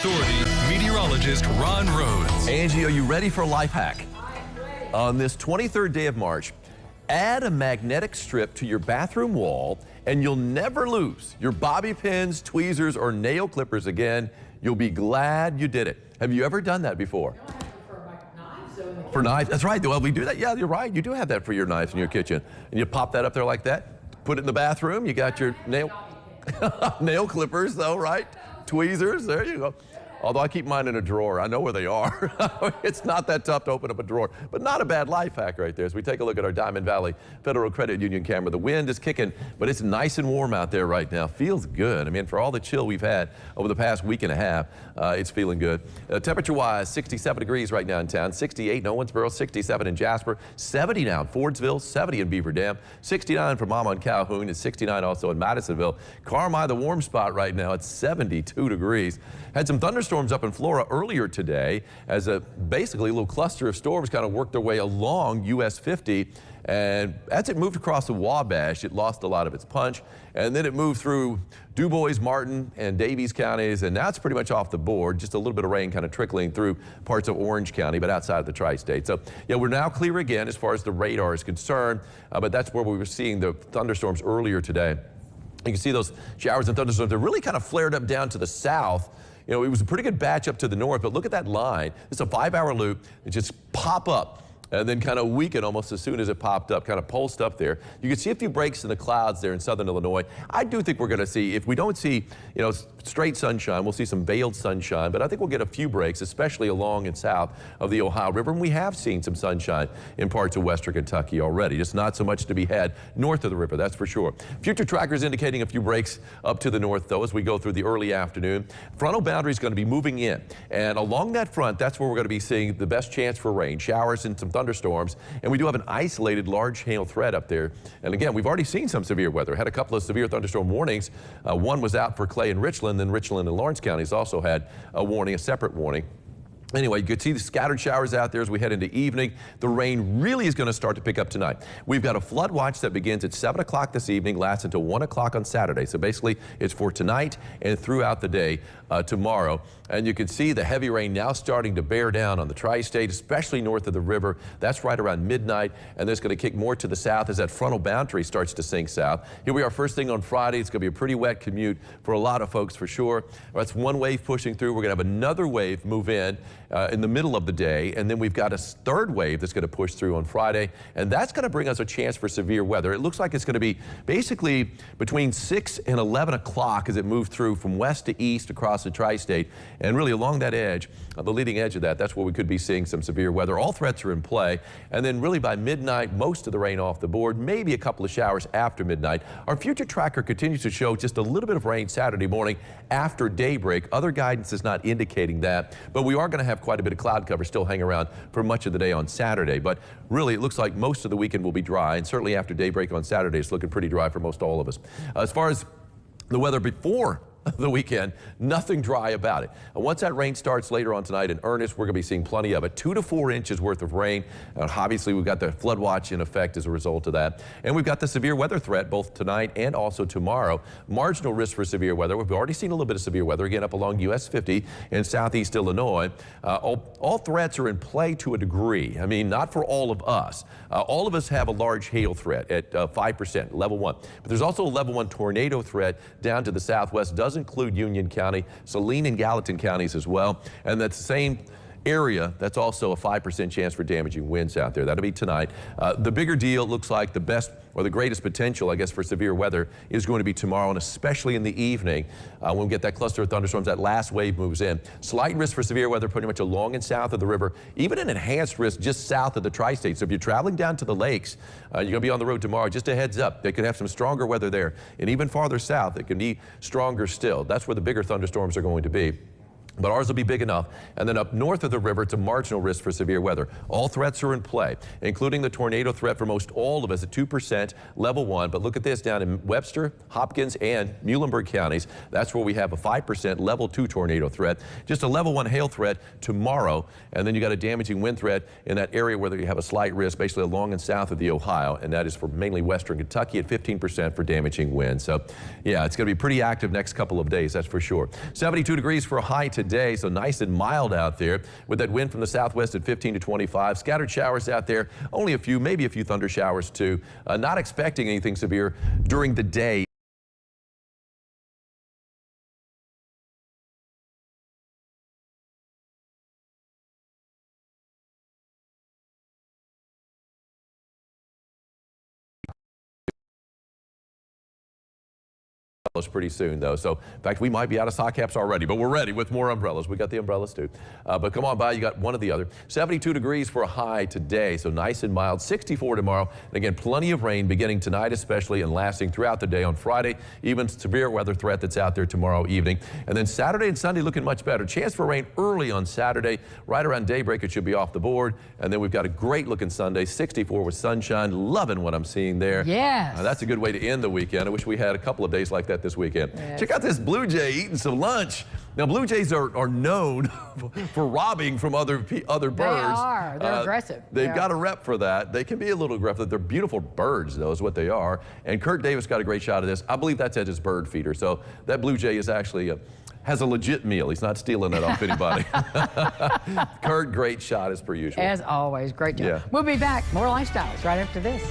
Authority meteorologist Ron Rhodes. Angie, are you ready for a life hack? On this 23rd day of March, add a magnetic strip to your bathroom wall and you'll never lose your bobby pins, tweezers, or nail clippers again. You'll be glad you did it. Have you ever done that before? For knives? That's right. Well, we do that. Yeah, you're right. You do have that for your knives in your kitchen. And you pop that up there like that, put it in the bathroom. You got your nail clippers, though, right? Tweezers. There you go. Although I keep mine in a drawer. I know where they are. It's not that tough to open up a drawer, but not a bad life hack right there. As we take a look at our Diamond Valley Federal Credit Union camera, the wind is kicking, but it's nice and warm out there right now. Feels good. I mean, for all the chill we've had over the past week and a half, it's feeling good. Temperature-wise, 67 degrees right now in town, 68 in Owensboro, 67 in Jasper, 70 now in Fordsville, 70 in Beaver Dam, 69 for Mama and Calhoun, and 69 also in Madisonville. Carmi, the warm spot right now, it's 72 degrees. Had some thunderstorms up in Flora earlier today as basically a little cluster of storms kind of worked their way along US 50. And as it moved across the Wabash, it lost a lot of its punch. And then it moved through DuBois, Martin, and Davies counties. And now it's pretty much off the board. Just a little bit of rain kind of trickling through parts of Orange County, but outside of the tri-state. So, yeah, we're now clear again as far as the radar is concerned. But that's where we were seeing the thunderstorms earlier today. You can see those showers and thunderstorms. They're really kind of flared up down to the south. You know, it was a pretty good batch up to the north, but look at that line. It's a 5-hour loop. It just pop up and then kind of weaken almost as soon as it popped up, kind of pulsed up there. You can see a few breaks in the clouds there in southern Illinois. I do think we're going to see, if we don't see, you know, straight sunshine, we'll see some veiled sunshine, but I think we'll get a few breaks, especially along and south of the Ohio River. And we have seen some sunshine in parts of western Kentucky already. Just not so much to be had north of the river, that's for sure. Future trackers indicating a few breaks up to the north, though, as we go through the early afternoon. Frontal boundary is going to be moving in, and along that front, that's where we're going to be seeing the best chance for rain, showers, and some thunderstorms. And we do have an isolated large hail threat up there. And again, we've already seen some severe weather. Had a couple of severe thunderstorm warnings. One was out for Clay and Richland, then Richland and Lawrence counties also had a warning, a separate warning. Anyway, you could see the scattered showers out there as we head into evening. The rain really is going to start to pick up tonight. We've got a flood watch that begins at 7 o'clock this evening, lasts until 1 o'clock on Saturday. So basically, it's for tonight and throughout the day tomorrow. And you can see the heavy rain now starting to bear down on the tri-state, especially north of the river. That's right around midnight, and that's going to kick more to the south as that frontal boundary starts to sink south. Here we are first thing on Friday. It's going to be a pretty wet commute for a lot of folks for sure. That's one wave pushing through. We're going to have another wave move in the middle of the day, and then we've got a third wave that's going to push through on Friday, and that's going to bring us a chance for severe weather. It looks like it's going to be basically between 6 and 11 o'clock as it moves through from west to east across the tri-state, and really along that edge, the leading edge of that, that's where we could be seeing some severe weather. All threats are in play, and then really by midnight, most of the rain off the board, maybe a couple of showers after midnight. Our future tracker continues to show just a little bit of rain Saturday morning after daybreak. Other guidance is not indicating that, but we are going to have quite a bit of cloud cover still hang around for much of the day on Saturday. But really, it looks like most of the weekend will be dry, and certainly after daybreak on Saturday, it's looking pretty dry for most all of us. As far as the weather before the weekend, nothing dry about it. And once that rain starts later on tonight in earnest, we're going to be seeing plenty of it. 2 to 4 inches worth of rain. Obviously, we've got the flood watch in effect as a result of that. And we've got the severe weather threat both tonight and also tomorrow. Marginal risk for severe weather. We've already seen a little bit of severe weather again up along US 50 in southeast Illinois. All threats are in play to a degree. I mean, not for all of us. All of us have a large hail threat at 5%, level 1. But there's also a level 1 tornado threat down to the southwest. Does include Union County, Saline and Gallatin counties as well. And that's the same area, that's also a 5% chance for damaging winds out there. That'll be tonight. The bigger deal, looks like the best or the greatest potential, I guess, for severe weather is going to be tomorrow, and especially in the evening when we get that cluster of thunderstorms, that last wave moves in. Slight risk for severe weather pretty much along and south of the river, even an enhanced risk just south of the tri-state. So if you're traveling down to the lakes, you're going to be on the road tomorrow, just a heads up, they could have some stronger weather there. And even farther south, it can be stronger still. That's where the bigger thunderstorms are going to be. But ours will be big enough. And then up north of the river, it's a marginal risk for severe weather. All threats are in play, including the tornado threat for most all of us at 2%, level 1. But look at this down in Webster, Hopkins, and Muhlenberg counties. That's where we have a 5% level 2 tornado threat. Just a level 1 hail threat tomorrow. And then you got a damaging wind threat in that area where you have a slight risk, basically along and south of the Ohio. And that is for mainly western Kentucky at 15% for damaging winds. So, yeah, it's going to be pretty active next couple of days, that's for sure. 72 degrees for a high today. today, so nice and mild out there with that wind from the southwest at 15 to 25. Scattered showers out there, only a few, maybe a few thunder showers too. Not expecting anything severe during the day. Pretty soon though, so in fact we might be out of sock caps already, but we're ready with more umbrellas. We got the umbrellas too, but come on by, you got one or the other. 72 degrees for a high today, so nice and mild. 64 tomorrow, and again plenty of rain beginning tonight especially and lasting throughout the day on Friday. Even severe weather threat that's out there tomorrow evening, and then Saturday and Sunday looking much better. Chance for rain early on Saturday, right around daybreak it should be off the board, and then we've got a great looking Sunday, 64 with sunshine. Loving what I'm seeing there. Yes, that's a good way to end the weekend. I wish we had a couple of days like that this weekend. Yes. Check out this blue jay eating some lunch. Now, blue jays are known for robbing from other birds. They are. They're aggressive. They've got a rep for that. They can be a little aggressive. They're beautiful birds, though, is what they are. And Kurt Davis got a great shot of this. I believe that's at his bird feeder. So that blue jay is actually has a legit meal. He's not stealing it off anybody. Kurt, great shot as per usual. As always, great job. Yeah. We'll be back. More Lifestyles right after this.